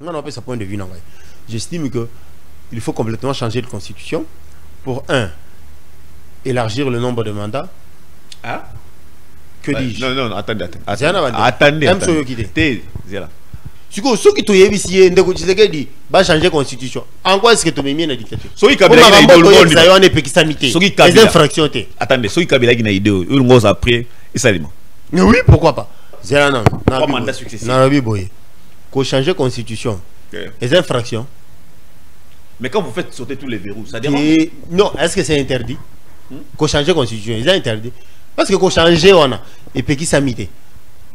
Non, non, pas ce point de vue. Non, ouais. J'estime que il faut complètement changer de constitution pour, un, élargir le nombre de mandats. Ah? Que dis-je? Non, attendez. Attendez. Si ceux qui t'ont ici, dit, va changer la constitution. En quoi est-ce que tu m'as mis dans la dictature? Ceux qui ont les infractions. Attendez, ceux qui ont une idée, ils ont après, et ça oui, pourquoi pas? Non. Trois mandats successifs. Qu'on change la constitution. Les infractions. Mais quand vous faites sauter tous les verrous, ça dérange? Non, est-ce que c'est interdit? Qu'on change la constitution, c'est interdit. Parce que qu'on change, on a. Et puis qui s'amité.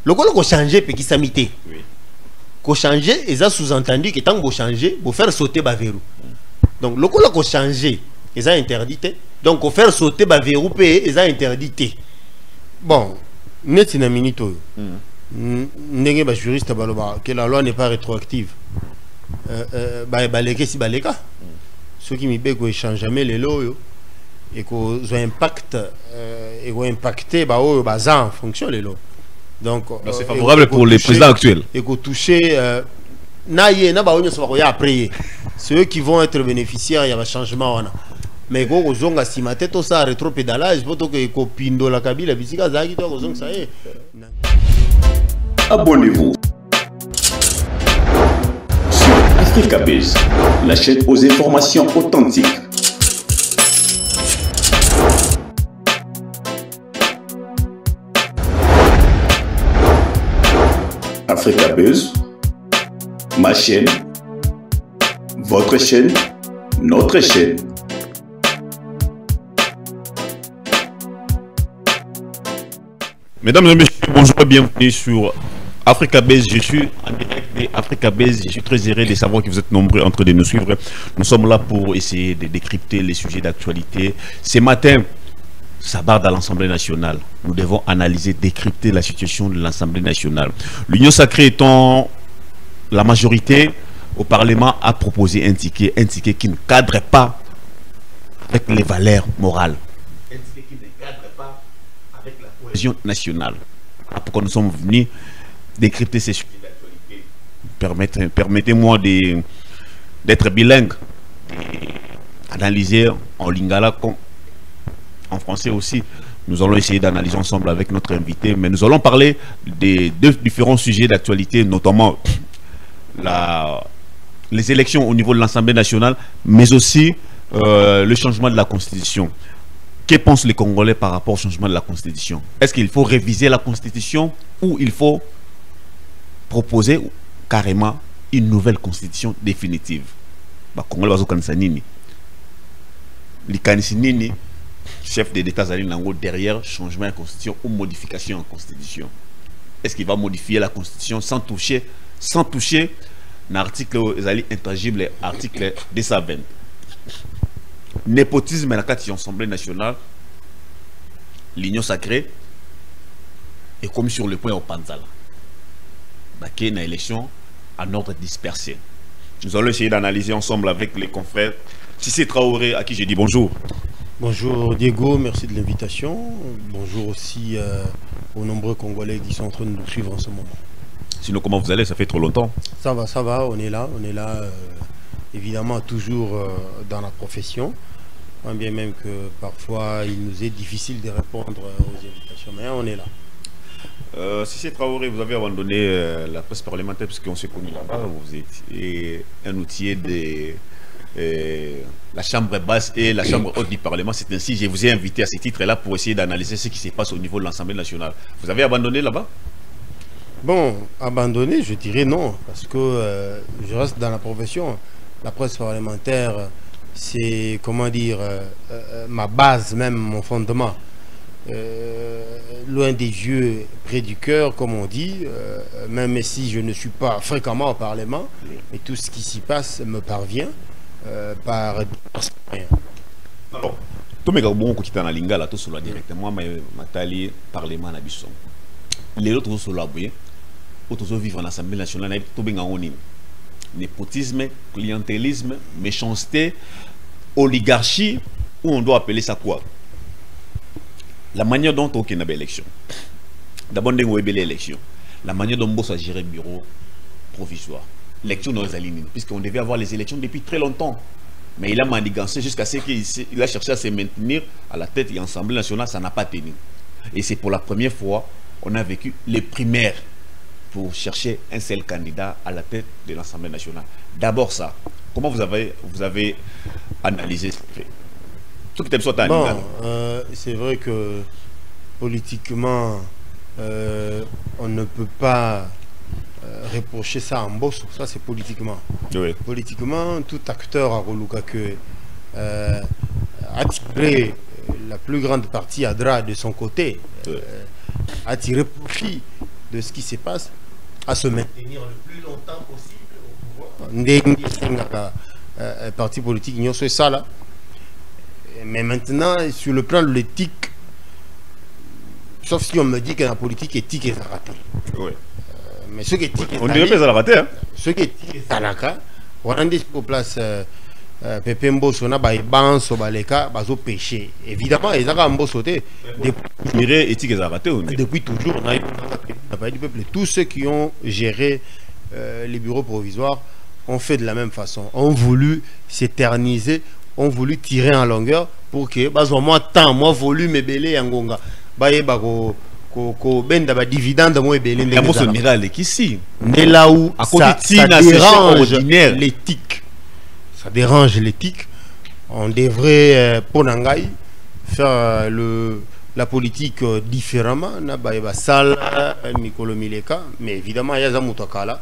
Le qu'on change, puis qui s'amité. Oui. Qu'on change, et ça sous-entendu que tant que vous changez, vous faire sauter le verrou. Donc, le qu'on change, et ça interdit. Donc, qu'on faire sauter le verrou, et ça interdit. Bon, net une minute. N'est pas juriste que la loi n'est pas rétroactive. Ceux qui me disent qu'ils ne changent jamais les lois et qu'ils ont impact et qu'ils ont impacté en fonction des lois. Donc, c'est favorable pour les présidents actuels. Et qu'on touche ceux qui vont être bénéficiaires, il y a un changement. Mais quand on a si ma tête ça rétropédalage, pour que copindo la Kabila bisika zaki to kozong ça est. Abonnez-vous sur Africa Base, la chaîne aux informations authentiques. Africa Base, ma chaîne, votre chaîne, notre chaîne. Mesdames et messieurs, bonjour et bienvenue sur Africa Base. Je suis en direct d'Africa Base. Je suis très heureux de savoir que vous êtes nombreux en train de nous suivre. Nous sommes là pour essayer de décrypter les sujets d'actualité. Ce matin, ça barre à l'Assemblée nationale. Nous devons analyser, décrypter la situation de l'Assemblée nationale. L'Union sacrée étant la majorité au Parlement a proposé un ticket qui ne cadre pas avec les valeurs morales. Un ticket qui ne cadre pas avec la cohésion nationale. Pourquoi nous sommes venus décrypter ces sujets d'actualité. Permettez-moi d'être bilingue, d'analyser en lingala, en français aussi. Nous allons essayer d'analyser ensemble avec notre invité, mais nous allons parler des deux différents sujets d'actualité, notamment les élections au niveau de l'Assemblée nationale, mais aussi le changement de la Constitution. Que pensent les Congolais par rapport au changement de la Constitution? Est-ce qu'il faut réviser la Constitution ou il faut proposer carrément une nouvelle Constitution définitive? Congolais bazokanisa nini? Likanisi nini? Chef de l'État derrière changement de Constitution ou modification en Constitution? Est-ce qu'il va modifier la Constitution sans toucher l'article intangible, article 220? Népotisme à l'Assemblée nationale, l'Union sacrée est comme sur le point au Panzala. Il y a une élection en ordre dispersé. Nous allons essayer d'analyser ensemble avec les confrères. Cissé Traoré, à qui j'ai dit bonjour. Bonjour Diego, merci de l'invitation. Bonjour aussi aux nombreux Congolais qui sont en train de nous suivre en ce moment. Sinon, comment vous allez? Ça fait trop longtemps. Ça va, on est là. Évidemment, toujours dans la profession. Bien même que parfois, il nous est difficile de répondre aux invitations, mais on est là. Cissé Traoré, vous avez abandonné la presse parlementaire puisqu'on s'est connu là-bas. Vous étiez un outil de la chambre basse et la chambre haute du Parlement. C'est ainsi que je vous ai invité à ce titre-là pour essayer d'analyser ce qui se passe au niveau de l'Assemblée nationale. Vous avez abandonné là-bas? Bon, abandonné, je dirais non, parce que je reste dans la profession. La presse parlementaire, c'est, comment dire, ma base même, mon fondement. Loin des yeux, près du cœur, comme on dit, même si je ne suis pas fréquemment au Parlement, mais tout ce qui s'y passe me parvient par rien. Alors, tout le monde qui est en lingala, tout cela directement, mais matali Parlement na bisson. Les autres sont là, autres vivent en Assemblée nationale, tout bien en népotisme, clientélisme, méchanceté, oligarchie, ou on doit appeler ça quoi? La manière dont on a une élection. D'abord, on a une élection. La manière dont on a géré le bureau provisoire. lecture nos alignes, puisqu'on devait avoir les élections depuis très longtemps. Mais il a manigancé jusqu'à ce qu'il a cherché à se maintenir à la tête et l'Assemblée nationale, ça n'a pas tenu. Et c'est pour la première fois on a vécu les primaires pour chercher un seul candidat à la tête de l'Assemblée nationale. D'abord ça, comment vous avez analysé ce fait? Bon, c'est vrai que politiquement, on ne peut pas reprocher ça en boss. Ça, c'est politiquement. Oui. Politiquement, tout acteur a tiré la plus grande partie à droite de son côté, a tiré profit de ce qui se passe, à se maintenir le plus longtemps possible au pouvoir. Parti politique, c'est ça là. Mais maintenant, sur le plan de l'éthique, sauf si on me dit que la politique éthique est ratée. Oui. Mais ce qui est éthique est on dirait pas ça la raté, hein? Ce qui est éthique est salaka. On a dit sur place Pepe Mbosso na ba banso ba leka bazo pêcher. Évidemment, ils ont sauté depuis toujours. On a pas du peuple. Tous ceux qui ont géré les bureaux provisoires ont fait de la même façon. Ont voulu s'éterniser, ont voulu tirer en longueur pour que moi temps, moi volume et belé en benda ba dividende mo ebele ndenge là où ça dérange l'éthique. Ça dérange l'éthique. On devrait pour Nangai faire la politique différemment na ba sal Mikolo Mileka, mais évidemment il y a Zamutakala.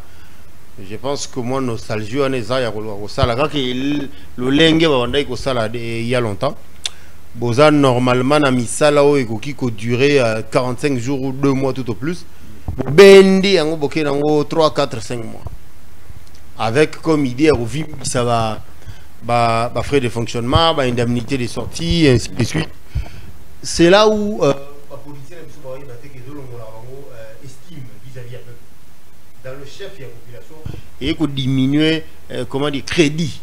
Je pense que moi nostalgie on est ça ya ko sala ka le lenge ba ndai ko sala il y a longtemps. Boza normalement na misala o ekoki ko durer 45 jours ou 2 mois tout au plus. Bendi yango boké nango 3 4 5 mois. Avec comme idée au vie ça va frais de fonctionnement, indemnité de sortie ainsi de suite. C'est là où la police estime vis-à-vis dans le chef et la population et que diminuer comment dire crédit.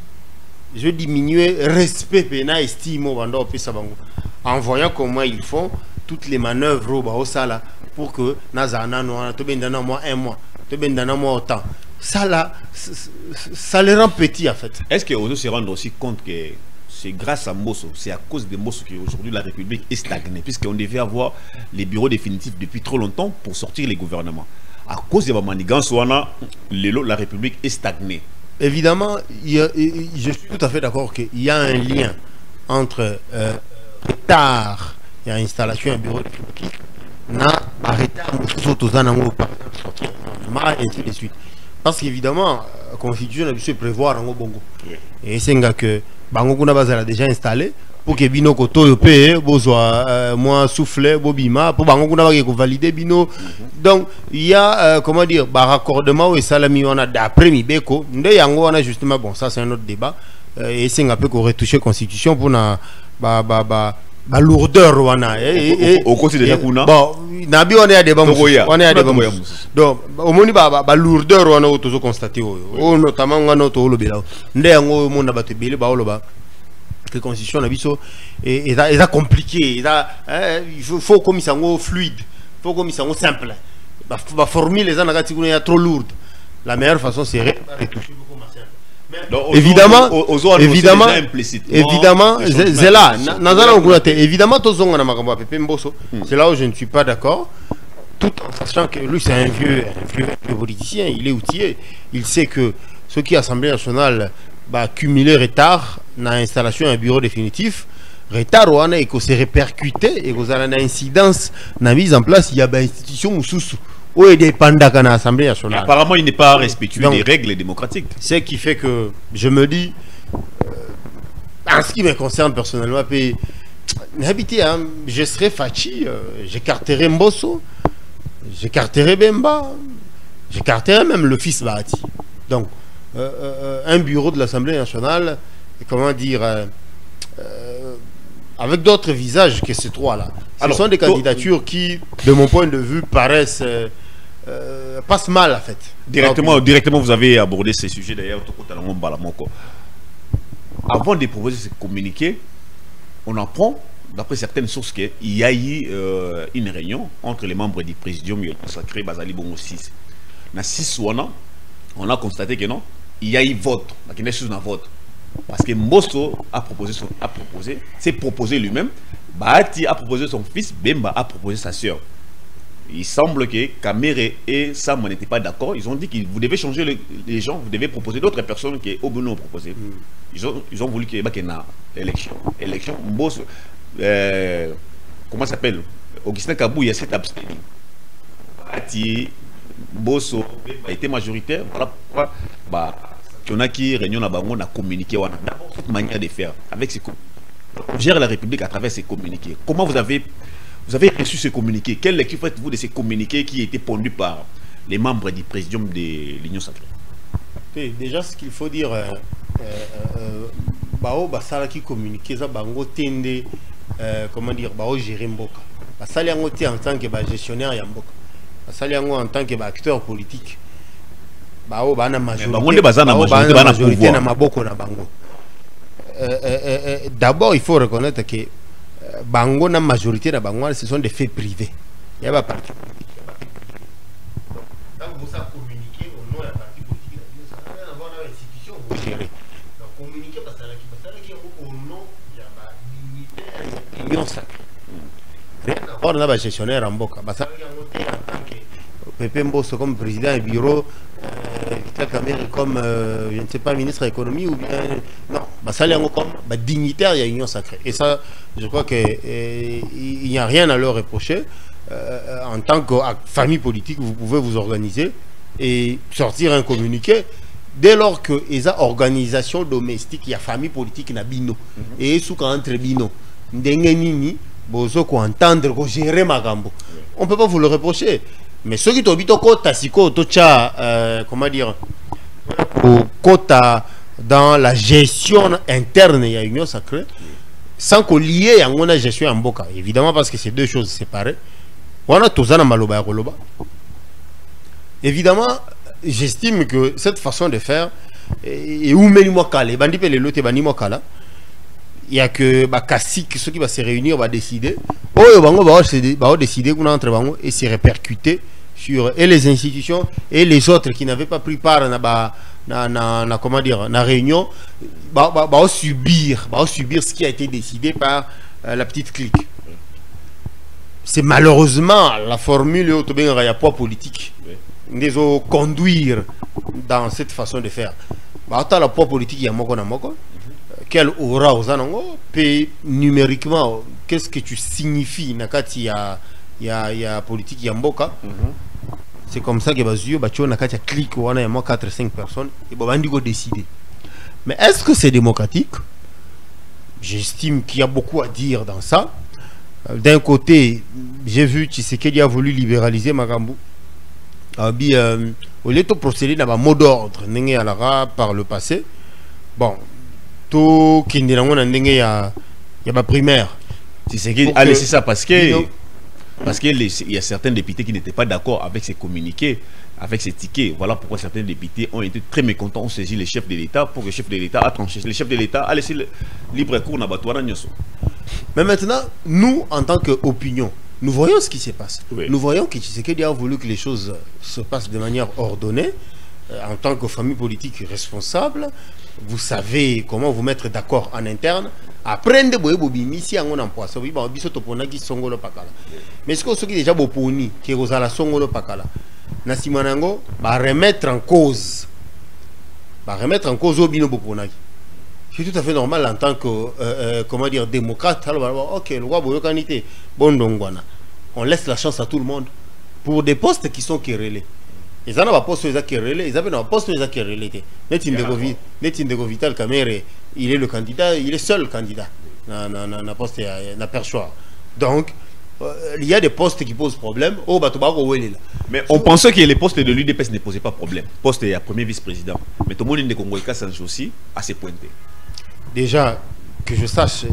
Je diminuer respect pena estime en voyant comment ils font toutes les manœuvres au sala pour que nazana no to bendana moi un mois to bendana moi autant ça là ça les rend petits en fait. Est-ce qu'on se rend aussi compte que c'est grâce à Mbosso, c'est à cause de Mbosso qu'aujourd'hui la République est stagnée, puisqu'on devait avoir les bureaux définitifs depuis trop longtemps pour sortir les gouvernements. À cause de la manigance, la République est stagnée. Évidemment, je suis tout à fait d'accord qu'il y a un lien entre retard et installation et bureau définitif, et ainsi de suite. Parce qu'évidemment, la Constitution a dû prévoir en Bongo. Et c'est que Bango Kuna a déjà installé pour que Bino Koto paye, moi souffler, Bobima, pour Bango Kuna valider Bino. Donc, il y a, comment dire, raccordement et salami, on a d'après Mibeko. On a justement, bon, ça c'est un autre débat. Et c'est un peu qu'on retouche la Constitution pour la lourdeur. Au côté de Yakuna. Bon, Nabi, on est à des bambous. On est à des bambous. Donc, au moins, la lourdeur, on a toujours constaté. Notamment, on a notre holobéla. Ndéango, mon abaté bélé, baoloba. Que constitution na biso et ça compliqué, il faut comme ça fluide, faut comme ça simple. La formule les anagati est trop lourde. La meilleure façon c'est retoucher beaucoup simple. Évidemment, c'est là. Évidemment, c'est là où je ne suis pas d'accord. Tout en sachant que lui c'est un vieux politicien, il est outillé, il sait que ce qui est Assemblée nationale cumuler retard dans l'installation d'un bureau définitif, retard et que c'est répercuté et que ça a une incidence dans la mise en place, il y a des institutions où il dépend de l'Assemblée nationale. Apparemment, il n'est pas respectueux des règles démocratiques. Ce qui fait que je me dis, en ce qui me concerne personnellement, je serais Fachi, j'écarterais Mbosso, j'écarterais Bemba, j'écarterais même le fils Bahati. Donc, un bureau de l'Assemblée nationale, comment dire, avec d'autres visages que ces trois-là. Ce sont des candidatures qui, de mon point de vue, passent mal en fait. Directement, vous avez abordé ces sujets d'ailleurs. Avant de proposer ce communiqué, on apprend, d'après certaines sources, qu'il y a eu une réunion entre les membres du présidium consacré Bazali Bongo 6. Dans 6 wana, on a constaté que non, il y a eu vote, il y a eu un vote. Parce que Mbosso s'est proposé lui-même, Bahati a proposé son fils, Bemba a proposé sa soeur. Il semble que Kamere et Sam n'étaient pas d'accord. Ils ont dit que vous devez changer les gens, vous devez proposer d'autres personnes que Obono ont proposé. Ils ont voulu qu'il y ait une élection. Élection, Mbosso, comment ça s'appelle? Augustin Kabou, il y a cette abstention. Bahati, Mbosso a été majoritaire. Voilà pourquoi on a qui réunion à Bango, on a communiqué. On a d'abord cette manière de faire avec ces on gère la République à travers ces communiqués. Comment vous avez reçu ces communiqués? Quelle lecture faites-vous de ces communiqués qui étaient pondus par les membres du présidium de l'Union sacrée? Déjà, ce qu'il faut dire, Basala qui communiquait, ça Bango tende, comment dire, gérer Mboka. Basala en tant que gestionnaire Yamboka. Basala en tant que acteur politique. Majorité na maboko na bango. D'abord, il faut reconnaître que Bango na majorité na bango, ce sont des faits privés. Il y a pas parti politique. Donc, vous avez communiqué au nom de la partie politique, ça n'a rien à voir avec l'institution, vous gérez. Donc, communiquer parce que au nom de la dignité de l'Union sacrée. Rien à voir avec la gestionnaire en Boka. Parce que en tant que Pépé Mbosso comme président du bureau, comme je ne sais pas, ministre de l'économie ou bien non, ça l'est comme dignitaire il y a union sacrée et ça je crois que il n'y a rien à leur reprocher. En tant que famille politique vous pouvez vous organiser et sortir un communiqué dès lors que les organisations domestiques il y a famille politique na bino et sous entre bino ndengenini bozo ko entendre ko gérer magambo on peut pas vous le reprocher. Mais ceux qui t'habitent comment dire, au quota dans la gestion interne, il y a une union sacrée, sans qu'on lié à une gestion en Boka. Évidemment, parce que c'est deux choses séparées. On a tous un maloba roloba. Évidemment, j'estime que cette façon de faire, et où moi calé, bandi pe le lote bandi moi kala. Il y a que ceux qui vont se réunir va décider. Va décider qu'on entre bango et se répercuter sur et les institutions et les autres qui n'avaient pas pris part na comment dire na réunion va subir ce qui a été décidé par la petite clique. C'est malheureusement la formule au y a poids politique des conduire dans cette façon de faire. La poids politique il y a moko na moko. Quelle aura aux anongo puis numériquement qu'est-ce que tu signifies nakati ya politique ya mboka c'est comme ça que bazio bacho nakati ya clique on a 4-5 personnes et bandi go décider. Mais est-ce que c'est démocratique? J'estime qu'il y a beaucoup à dire dans ça. D'un côté j'ai vu Tshisekedi a voulu libéraliser Makambu au lieu de procéder dans un mot d'ordre par le passé. Bon tout qui n'est pas il y a ma primaire. C'est qu'il a laissé ça parce que il y a certains députés qui n'étaient pas d'accord avec ces communiqués, avec ces tickets. Voilà pourquoi certains députés ont été très mécontents, ont saisi les chefs de l'État pour que le chef de l'État a tranché. Le chef de l'État a laissé le libre cours dans Batouana Nyoso. Mais maintenant, nous, en tant qu'opinion, nous voyons ce qui se passe. Oui. Nous voyons que Tshisekedi a voulu que les choses se passent de manière ordonnée. En tant que famille politique responsable, vous savez comment vous mettre d'accord en interne. Apprendre à ici en emploi. Ça veut dire que songolo pakala. Mais ce que déjà boponi qui est la songolo pakala. Nasimanango va remettre en cause. Obino boponaki. C'est tout à fait normal en tant que comment dire démocrate. Alors, ok, le roi boyokanité bon dongwana. On laisse la chance à tout le monde pour des postes qui sont querellés. Ils en ont poste qui relais, ils avaient un poste qui relais. Netindego Vital Kamere, il est le candidat, il est seul candidat. N'a poste n'a pas choix. Donc il y a des postes qui posent problème. Mais on pensait que les postes de l'UDPS ne posaient pas problème. Poste à premier vice-président. Mais tout le monde de Congo Sancho aussi à se pointer. Déjà que je sache,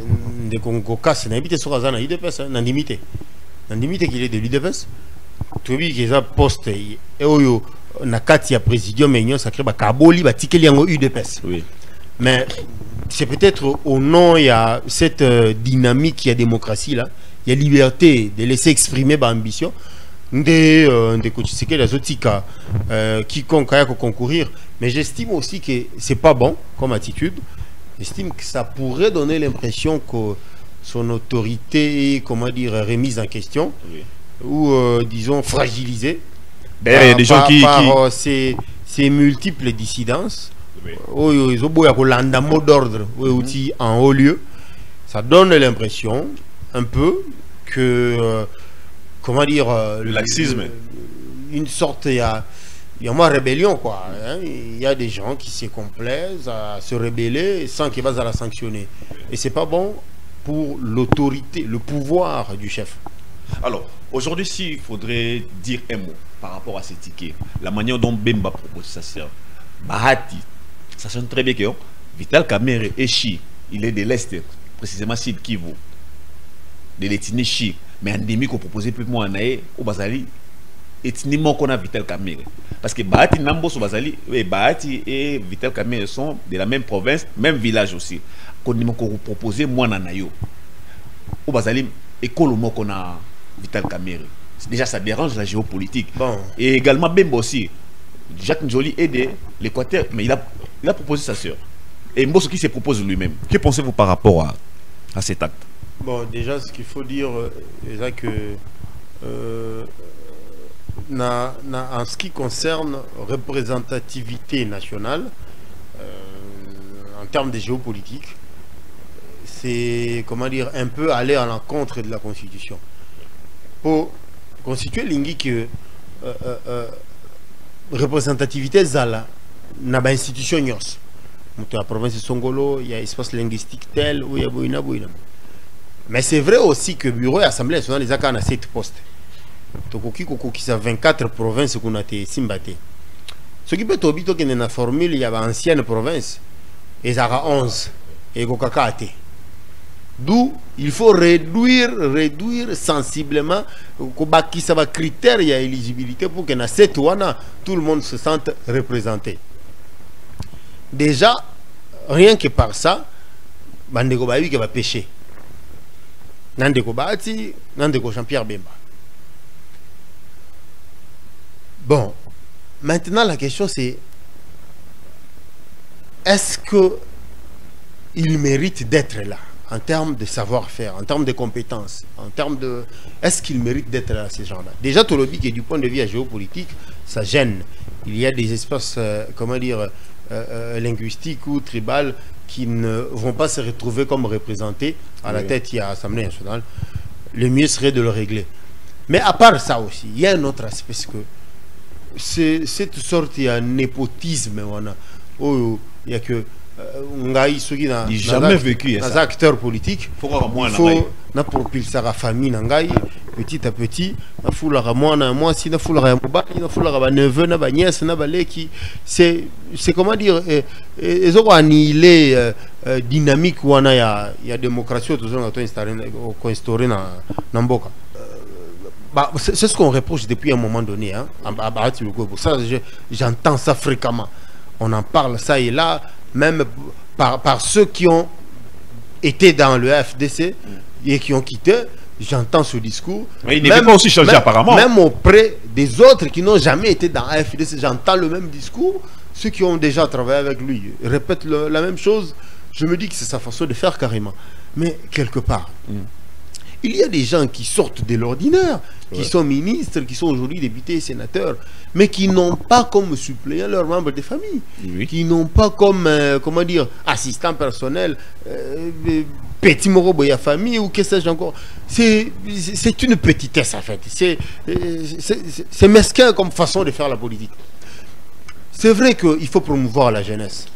de Congo Kas n'a habité sur Azana UDPS, n'a limité qu'il est de l'UDPS. Tu vois qu'ils ont poste et oyo nakati ya présidium union sacrée ba kaboli ba tikeli yango UDPS. Oui. Mais c'est peut-être au nom il y a cette dynamique, il y a démocratie là, il y a liberté de laisser exprimer ba ambition. des coachs quiconque a concourir, mais j'estime aussi que c'est pas bon comme attitude. J'estime que ça pourrait donner l'impression que son autorité est, comment dire, remise en question, oui, ou disons fragilisée. D'ailleurs, il y a des gens par ces multiples dissidences. Oui. Ils ont un mot d'ordre en haut lieu. Ça donne l'impression un peu que comment dire, le laxisme, une sorte, il y a moins rébellion, quoi, hein. Il y a des gens qui se complaisent à se rebeller sans qu'ils vont à la sanctionner, et c'est pas bon pour l'autorité, le pouvoir du chef. Alors aujourd'hui, s'il faudrait dire un mot par rapport à ces tickets, la manière dont Bemba propose ça, c'est Bahati, ça sonne très bien que Vital Kamerhe et Chi, il est de l'Est, précisément Sud Kivu, de l'ethnie Chi, mais endémique qu'on proposait plus moi au Bazali, ethnie qu'on a Vital Kamerhe. Parce que Bahati Nambo au Bazali, et Bahati et Vital Kamerhe sont de la même province, même village aussi. Qu'on proposait moi Nanayo. Au Bazali, école qu'on a Vital Kamerhe. Déjà, ça dérange la géopolitique. Bon. Et également Bemba aussi. Jacques Njoli est de l'Équateur, mais il a proposé sa sœur. Et Mbosso qui se propose lui-même. Que pensez-vous par rapport à cet acte? Bon, déjà, ce qu'il faut dire, c'est que en ce qui concerne représentativité nationale, en termes de géopolitique, c'est, comment dire, un peu aller à l'encontre de la Constitution. Pour constituer l'ingui que représentativité zala n'a pas institution nyos. Dans la province de Songolo, il y a espace linguistique tel où il y a boina. Mais c'est vrai aussi que le bureau et l'Assemblée nationale, les a 7 postes. Donc, il y a 24 provinces qu'on a été simbaté. Ce qui peut être obligé dans la formule, il y a ancienne province, et il y a 11. Et il y a d'où il faut réduire sensiblement qui ça va critère il y a éligibilité pour que dans cette ouana tout le monde se sente représenté. Déjà, rien que par ça, Bandeko Baïbi qui va pêcher. Nandeko Bahati, Nandeko Jean-Pierre Bemba. Bon, maintenant la question c'est, est-ce qu'il mérite d'être là en termes de savoir-faire, en termes de compétences, en termes de... Est-ce qu'il mérite d'être là, ces gens-là? Déjà, tout le dit que du point de vue géopolitique, ça gêne. Il y a des espaces, comment dire, linguistiques ou tribales qui ne vont pas se retrouver comme représentés. À la tête, il y a l'Assemblée nationale. Le mieux serait de le régler. Mais à part ça aussi, il y a un autre aspect, c'est que cette sorte de népotisme, il y a que il jamais vécu ça. Acteurs politiques, il faut propulser la famille petit à petit. C'est comment dire, ils ont annihilé dynamique où il y a démocratie instaurée dans Mboka. C'est ce qu'on reproche depuis un moment donné. Hein, ça, j'entends ça fréquemment. On en parle ça et là, même par ceux qui ont été dans le FDC et qui ont quitté. J'entends ce discours. Mais il n'est pas aussi changé apparemment. Même auprès des autres qui n'ont jamais été dans la FDC, j'entends le même discours. Ceux qui ont déjà travaillé avec lui répètent la même chose. Je me dis que c'est sa façon de faire carrément. Mais quelque part, il y a des gens qui sortent de l'ordinaire, qui sont ministres, qui sont aujourd'hui députés et sénateurs, mais qui n'ont pas comme suppléants leurs membres de famille, qui n'ont pas comme, comment dire, assistant personnel, petit moroboya famille ou qu'est-ce que c'est encore. C'est une petitesse en fait. C'est mesquin comme façon de faire la politique. C'est vrai qu'il faut promouvoir la jeunesse,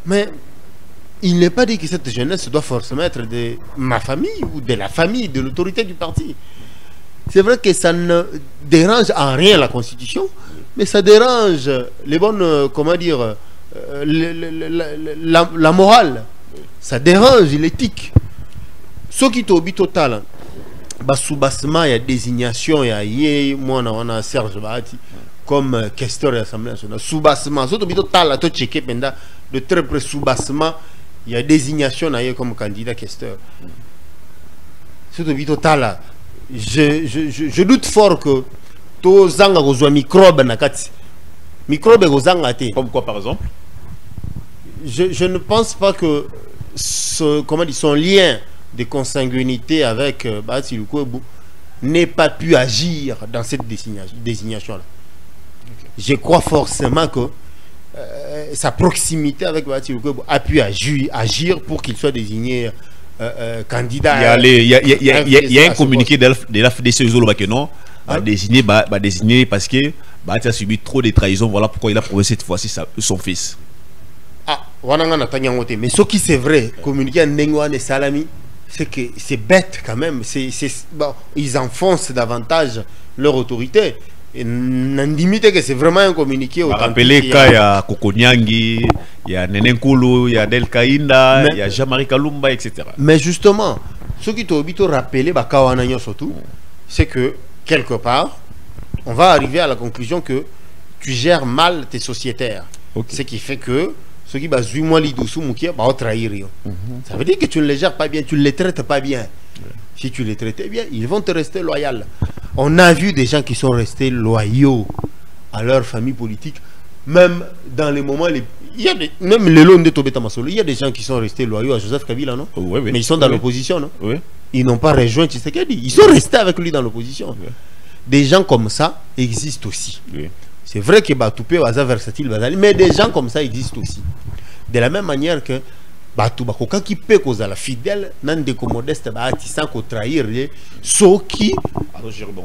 mais il n'est pas dit que cette jeunesse doit forcément être de ma famille ou de la famille, de l'autorité du parti. C'est vrai que ça ne dérange en rien la Constitution, mais ça dérange les bonnes, comment dire, la morale. Ça dérange l'éthique. Ce qui est au but total, sous-bassement, il y a désignation, il y a moi, on a Serge Bahati comme questeur de l'Assemblée nationale. Sous-bassement, ce qui est au but total, de très près sous-bassement, il y a désignation comme candidat questeur. Ce qui est au but total, je doute fort que to zanga kozwa microbe na kati microbe kozanga te. Comme quoi par exemple? Je ne pense pas que son lien de consanguinité avec Bahati Lukwebo n'ait pas pu agir dans cette désignation-là. Okay. Je crois forcément que sa proximité avec Bahati Lukwebo a pu agir pour qu'il soit désigné candidat. Il y a un communiqué de la FDC non, désigné parce que Bahati a subi trop de trahisons. Voilà pourquoi il a prouvé cette fois-ci son fils. Ah, mais ce qui c'est vrai, communiquer à Nengouane et Salami, c'est que c'est bête quand même. Bon, ils enfoncent davantage leur autorité. N'indimite que c'est vraiment un communiqué authentique. Rappelez qu'il y a Kokonyangi, il y a Nenenkulu, il y a Del Kainda, il y a Jean-Marie Kalumba, etc. Mais justement, ce qui t'a rappelé, surtout, c'est que quelque part, on va arriver à la conclusion que tu gères mal tes sociétaires. Okay. Ce qui fait que ceux qui basent moi l'idoussou moukia bah trahir. Ça veut dire que tu ne les gères pas bien, tu ne les traites pas bien. Si tu les traites bien, ils vont te rester loyaux. On a vu des gens qui sont restés loyaux à leur famille politique, même dans les moments les... Il y a des... même le long de Tobeta Masolo, il y a des gens qui sont restés loyaux à Joseph Kabila, non? Oui, oui. Mais ils sont dans l'opposition, non? Oui. Ils n'ont pas rejoint Tshisekedi. Ils sont restés avec lui dans l'opposition. Oui. Des gens comme ça existent aussi. Oui. C'est vrai que Batoupé Waza versatile, mais des gens comme ça existent aussi. De la même manière que Batouba qui peut causer la fidèle, nan de modeste sans qu'on trahir, ceux qui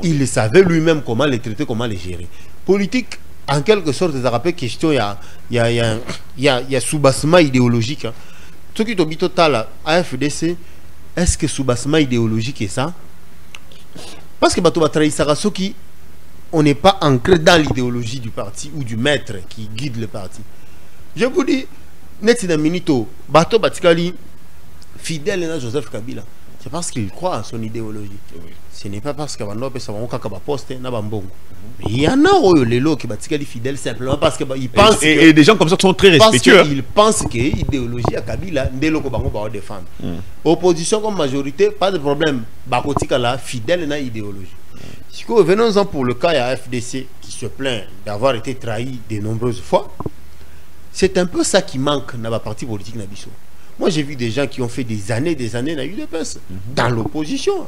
il savait lui-même comment les traiter, comment les gérer. Politique, en quelque sorte, ça rappelle question, il y a sous-bassement idéologique. Ce qui est total à FDC, est-ce que sous-bassement idéologique est ça? Parce que Batouba trahit ça, ceux qui on n'est pas ancré dans l'idéologie du parti ou du maître qui guide le parti. Je vous dis, Netina Minito, Bato Batikali, fidèle à Joseph Kabila, c'est parce qu'il croit en son idéologie. Oui. Ce n'est pas parce qu'il va poster il y en a les lots qui Batikali fidèle simplement parce qu'ils pensent et des gens comme ça sont très respectueux. Parce qu'ils pensent que l'idéologie à Kabila, des lots va défendre. Opposition comme majorité, pas de problème. Bakotikala, fidèle à l'idéologie. Venons-en pour le cas à FDC qui se plaint d'avoir été trahi de nombreuses fois. C'est un peu ça qui manque dans la partie politique Nabiso. Moi j'ai vu des gens qui ont fait des années dans l'UDPS, dans l'opposition.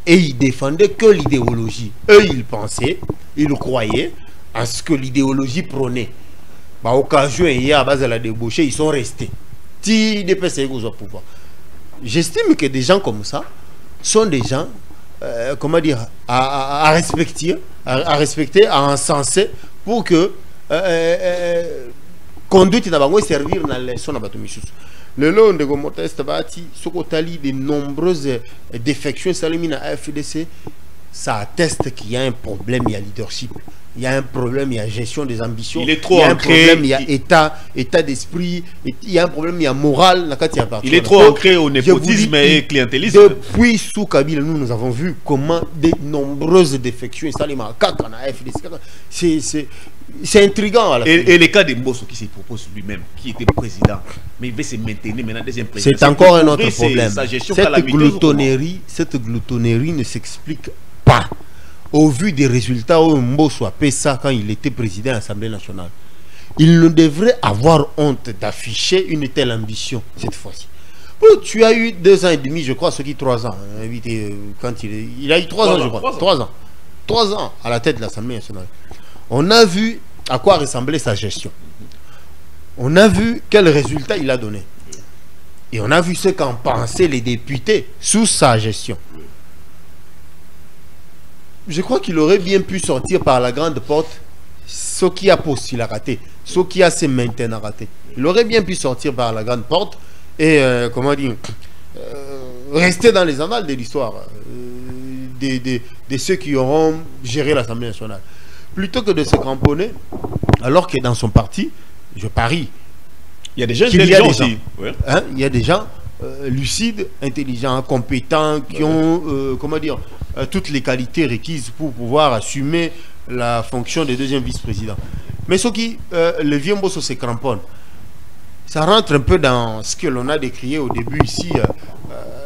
Et ils défendaient que l'idéologie. Eux ils pensaient, ils croyaient à ce que l'idéologie prônait. Bah, au cas où il y a à base de la débauchée, ils sont restés. Si l'UDPS est au pouvoir. J'estime que des gens comme ça sont des gens comment dire, à respecter, à encenser pour que conduite d'abord servir dans les sons abatomisus. Le long de Gomotest Bati, Sokotali, de nombreuses défections salimines à FDC, ça atteste qu'il y a un problème, il y a leadership. Il y a un problème, il y a gestion des ambitions. Il est trop il y a un ancré, problème, il y a état d'esprit. Il y a un problème, il y a morale. Il est trop ancré au népotisme et clientélisme. Depuis sous Kabila, nous avons vu comment de nombreuses défections. C'est intriguant. Et le cas de Mbosso qui se propose lui-même, qui était président, mais il veut se maintenir maintenant deuxième président. C'est encore un autre problème. Cette gloutonnerie ne s'explique pas. Au vu des résultats où Mbosso a fait ça quand il était président de l'Assemblée nationale, il ne devrait avoir honte d'afficher une telle ambition cette fois-ci. Tu as eu 2 ans et demi, je crois, ce qui 3 ans. Quand il a eu 3 ans, je crois. 3 ans. 3 ans à la tête de l'Assemblée nationale. On a vu à quoi ressemblait sa gestion. On a vu quel résultat il a donné. Et on a vu ce qu'en pensaient les députés sous sa gestion. Je crois qu'il aurait bien pu sortir par la grande porte, ce qui a postulé raté, ce qui a se maintenant raté. Il aurait bien pu sortir par la grande porte et, comment dire, rester dans les annales de l'histoire de ceux qui auront géré l'Assemblée nationale. Plutôt que de se cramponner, alors que dans son parti, je parie, il y a des gens intelligents aussi. Il y a des gens lucides, intelligents, compétents, qui ont, comment dire, toutes les qualités requises pour pouvoir assumer la fonction de deuxième vice-président. Mais ce qui, le vieux Mbosso se cramponne, ça rentre un peu dans ce que l'on a décrié au début ici,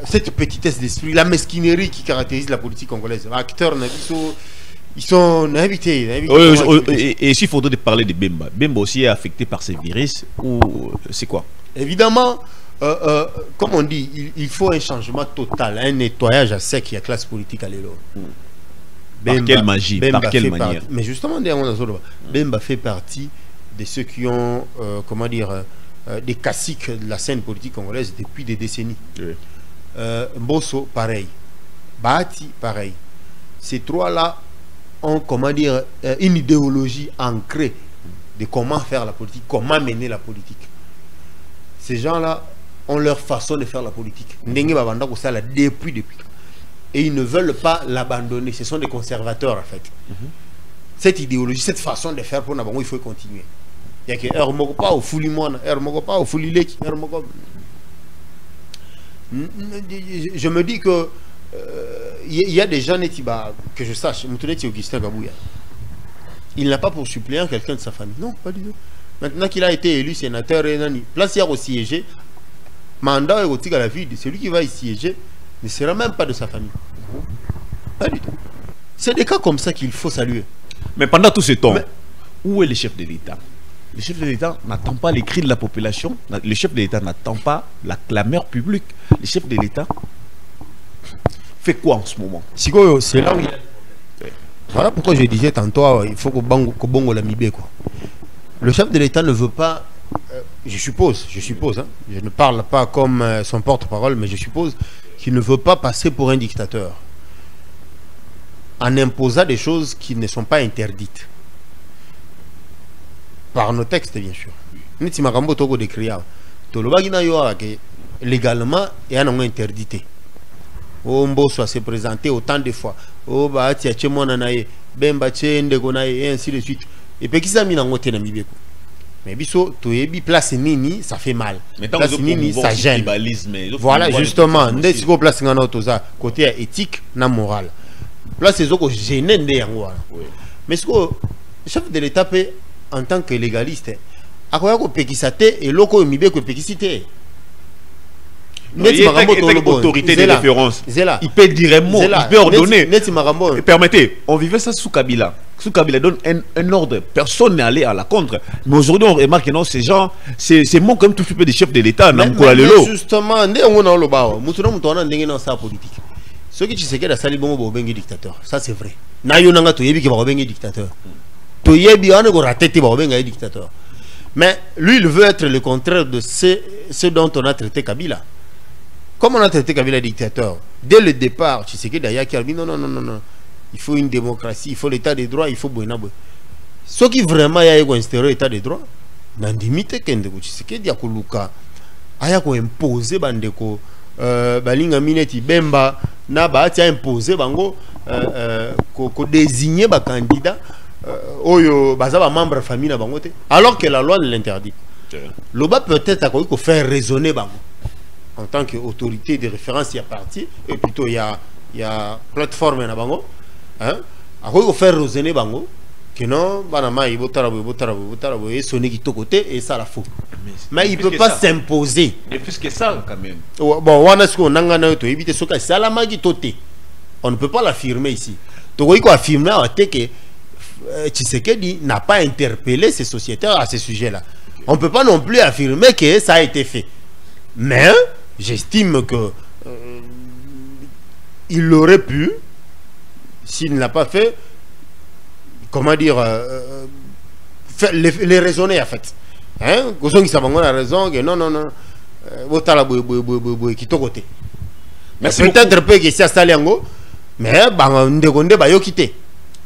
cette petitesse d'esprit, la mesquinerie qui caractérise la politique congolaise. Acteur Nabiso, Ils sont invités. Et s'il faudrait parler de Bemba, Bemba aussi est affecté par ces virus ou c'est quoi? Évidemment, comme on dit, il faut un changement total, un nettoyage à sec qui a classe politique à l'élo. Par quelle magie, par quelle manière? Mais justement, Bemba fait partie de ceux qui ont, comment dire, des caciques de la scène politique congolaise depuis des décennies. Oui. Mbosso, pareil. Bahati, pareil. Ces trois-là ont, comment dire, une idéologie ancrée de comment faire la politique, comment mener la politique. Ces gens-là ont leur façon de faire la politique. Depuis. Et ils ne veulent pas l'abandonner. Ce sont des conservateurs, en fait. Cette idéologie, cette façon de faire pour Nabango, il faut continuer. Il y a que pas au Foulimon, pas au Foulilek, je me dis que il y a des gens que je sache, Augustin Kabouya. Il n'a pas pour suppléant quelqu'un de sa famille. Non, pas du tout. Maintenant qu'il a été élu sénateur, place hier au siéger, mandat érotique à la vie de celui qui va y siéger ne sera même pas de sa famille. Pas du tout. C'est des cas comme ça qu'il faut saluer. Mais pendant tout ce temps, où est le chef de l'État? Le chef de l'État n'attend pas les cris de la population. Le chef de l'État n'attend pas la clameur publique. Le chef de l'État fait quoi en ce moment? C'est là où il y a... Voilà pourquoi je disais tantôt, il faut que Bongo la mibé, quoi. Le chef de l'État ne veut pas, je suppose, hein, je ne parle pas comme son porte-parole, mais je suppose qu'il ne veut pas passer pour un dictateur en imposant des choses qui ne sont pas interdites. Par nos textes, bien sûr. Légalement, il y a une interdité. Mbosso s'est présenté autant de fois. Et ainsi de suite. Et puis, qui s'est mis dans le Namibie? Mais biso, place nini, ça fait mal. Place nini, ça gêne. Voilà, justement, place côté éthique, na moral. Place les autres gênent. Mais ce que le chef de l'État peut, en tant que légaliste, à quoi qu'on peut et l'autre mibe que péquicité. Autorité de référence. Il peut dire un mot, il peut ordonner. Permettez, on vivait ça sous Kabila. Sous Kabila donne un ordre. Personne n'est allé à la contre. Mais aujourd'hui, on remarque que non, ces gens, c'est mon comme tout peu des chefs de l'État. Mais justement, on a le bas. Nous sa politique. Ce qui tu sais que la salle bon bengi dictateur. Ça c'est vrai. Na yo nanga to yebi ki ba bengi dictateur. To yebi on go ratete ba bengi dictateur. Mais lui il veut être le contraire de ce dont on a traité Kabila. Comme on a traité Kabila dictateur, dès le départ, tu sais que d'ailleurs qui a dit non. Il faut une démocratie, il faut l'état de droit, il faut Boenabo. Ce qui vraiment y a instauré l'état de droit, dans limite Kendeko, tu sais que Diakoluka a imposé bandeko balinga mineti Bemba na ba a imposé bango ko désigner ba candidat oyo bazaba membre famille na bango te, alors que la loi ne l'interdit. Loba peut-être a ko faire raisonner bango en tant qu'autorité de référence il y a parti et plutôt il y a plateforme na bango. Hein? A quoi faire raisonner bango que non banama il botarabo et sonner qui côté et ça la faut. Mais il peut pas s'imposer. Et plus que ça quand même. Bon on a ce qu'on a to éviter ce cas ça la magi toté. On ne peut pas l'affirmer ici. To quoi affirmer que Tshisekedi n'a pas interpellé ses sociétaires à ce sujet-là. On ne peut pas non plus affirmer que ça a été fait. Mais j'estime que il aurait pu, s'il ne l'a pas fait, comment dire, les raisonner en fait. Hein? On a raison que non. Peut-être que c'est Saliango, mais on va quitter.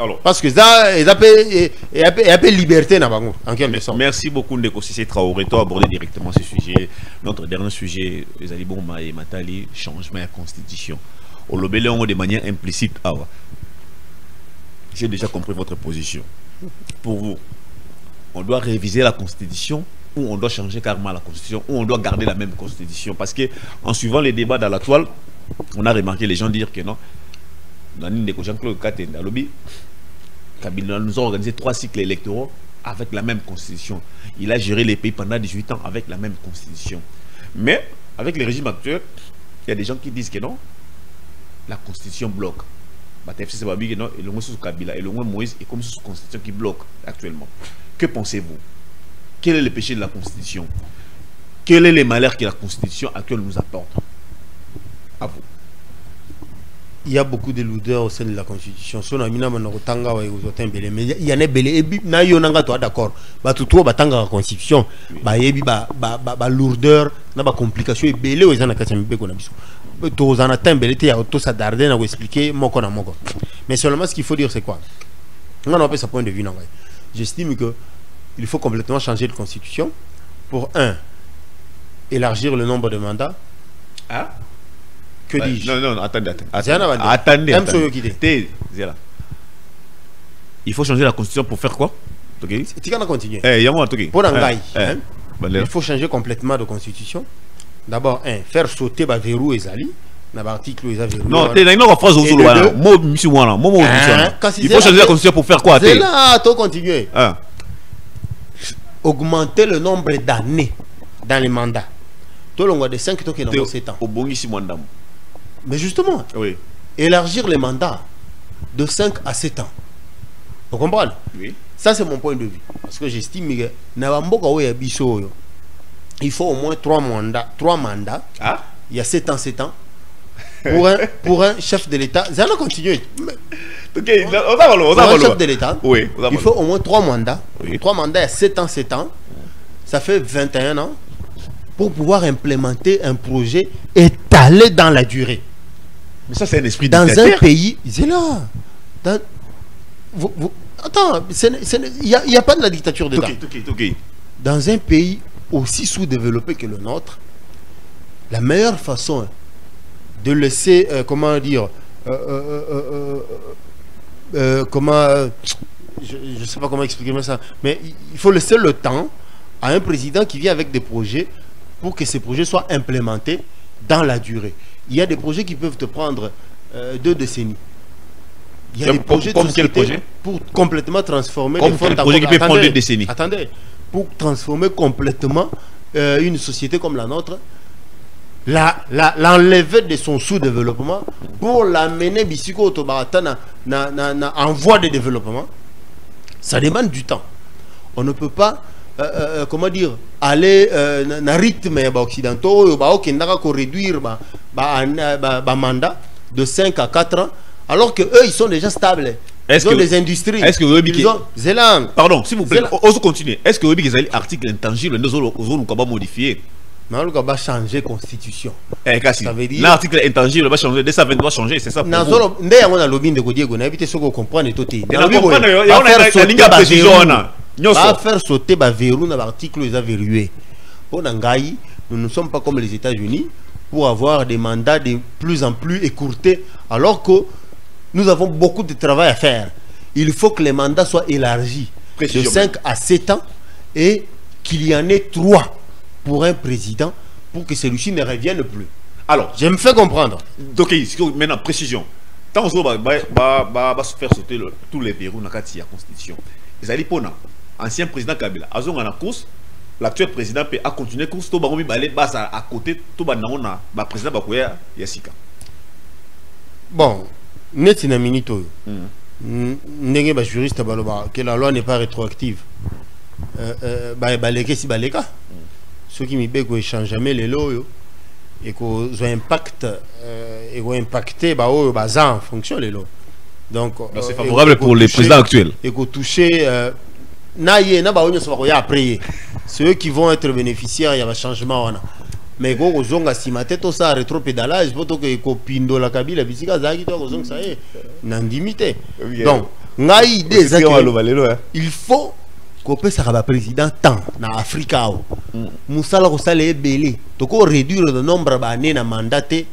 Alors, parce que ça, il y a peu de liberté en quelque sorte. Merci beaucoup Ndeko Sissé Traoré. Tu as abordé directement ce sujet. Notre dernier sujet, les Aliboma et Matali, changement de la constitution. Au lobéléon de manière implicite. J'ai déjà compris votre position. Pour vous, on doit réviser la constitution ou on doit changer carrément la constitution ou on doit garder la même constitution? Parce que en suivant les débats dans la toile, on a remarqué les gens dire que non. Jean-Claude Katen à lobby, Kabila nous a organisé 3 cycles électoraux avec la même constitution. Il a géré les pays pendant 18 ans avec la même constitution. Mais avec le régime actuel, il y a des gens qui disent que non, la constitution bloque. FCC Babi, non, et le moins sous Kabila, et le moins Moïse, et comme sous constitution qui bloque actuellement. Que pensez-vous? Quel est le péché de la constitution? Quel est le malheur que la constitution actuelle nous apporte? À vous. Il y a beaucoup de lourdeurs au sein de la constitution. Si on a mis un tanga mais il y en a belé. Na yo nanga toi d'accord. Bah tout toi batanga la constitution. Bah yebi ba lourdeur, na ba complication et belé aux ana kasembe qu'on a biso. Tous en atteint belé te auto ça darder na expliquer moko na moko. Mais seulement ce qu'il faut dire c'est quoi? On a pas sa point de vue non. J'estime que il faut complètement changer de constitution pour élargir le nombre de mandats. Ah? Que dis-je? Non, attendez. Il faut changer la constitution pour faire quoi? Tu vas continuer. Pour il faut changer complètement de constitution. D'abord, faire sauter le verrou et Zali. L'article non, il faut changer la constitution pour faire quoi? C'est là, tu continuer. Augmenter le nombre d'années dans les mandats. Tout le monde de 5 ans qui dans 7 ans. Mais justement, oui. Élargir les mandats de 5 à 7 ans. Vous comprenez? Oui. Ça, c'est mon point de vue. Parce que j'estime que il faut au moins 3 mandats. Ah? Il y a 7 ans. Pour un chef de l'État. Ça va continuer. Pour un chef de l'État, oui, il faut au moins 3 mandats. Oui. 3 mandats, il y a 7 ans. Ça fait 21 ans. Pour pouvoir implémenter un projet étalé dans la durée. Mais ça, c'est un esprit dans dictateur. Un pays, c'est là. Attends, il n'y a pas de la dictature dedans. Dans un pays aussi sous-développé que le nôtre, la meilleure façon de laisser, comment dire, je ne sais pas comment expliquer ça, mais il faut laisser le temps à un président qui vient avec des projets pour que ces projets soient implémentés dans la durée. Il y a des projets qui peuvent te prendre 2 décennies. Il y a des projets comme quel projet? Pour complètement transformer les fonds projet qui peut prendre 2 décennies. Attendez, pour transformer complètement une société comme la nôtre, l'enlever de son sous-développement pour l'amener en voie de développement, ça demande du temps. On ne peut pas comment dire, aller dans rythme occidentaux, réduire mandat de 5 à 4 ans, alors que eux ils sont déjà stables. Ils ont des industries. Est-ce que pardon, s'il vous plaît, on continue. Est-ce que vous avez l'article intangible, nous allons modifier? Non, on va changer la constitution. Ça veut dire l'article intangible va changer, dès ça va changer, c'est ça. Non, on a lobby de Godiego, on a évité ce qu'on comprend et tout. Va faire sauter le verrou dans l'article les a verrouillés. Pour Nangaï, nous ne sommes pas comme les États-Unis pour avoir des mandats de plus en plus écourtés, alors que nous avons beaucoup de travail à faire. Il faut que les mandats soient élargis de 5 à 7 ans et qu'il y en ait 3 pour un président pour que celui-ci ne revienne plus. Alors, je me fais comprendre. Donc, maintenant, précision. Tant qu'on va se faire sauter tous les verrous dans la Constitution. Les alliés pour ancien président Kabila, Azon en course, l'actuel président peut continuer course, tout le aller à côté, tout le président Bakoya Yassika. Bon, net une minute. N'est pas juriste que la loi n'est pas rétroactive. Ceux qui me changent jamais les lois et qu'ils ont impact et ont impacté en fonction des lois. Donc c'est favorable pour les présidents actuels. Et que toucher ceux qui vont être bénéficiaires, il y a un changement. Mais quand on a tout ça rétropédalage, il faut que la Kabila donc il faut que ça président tant na Africa musala ko sale belé to ko réduire le nombre d'années na mandaté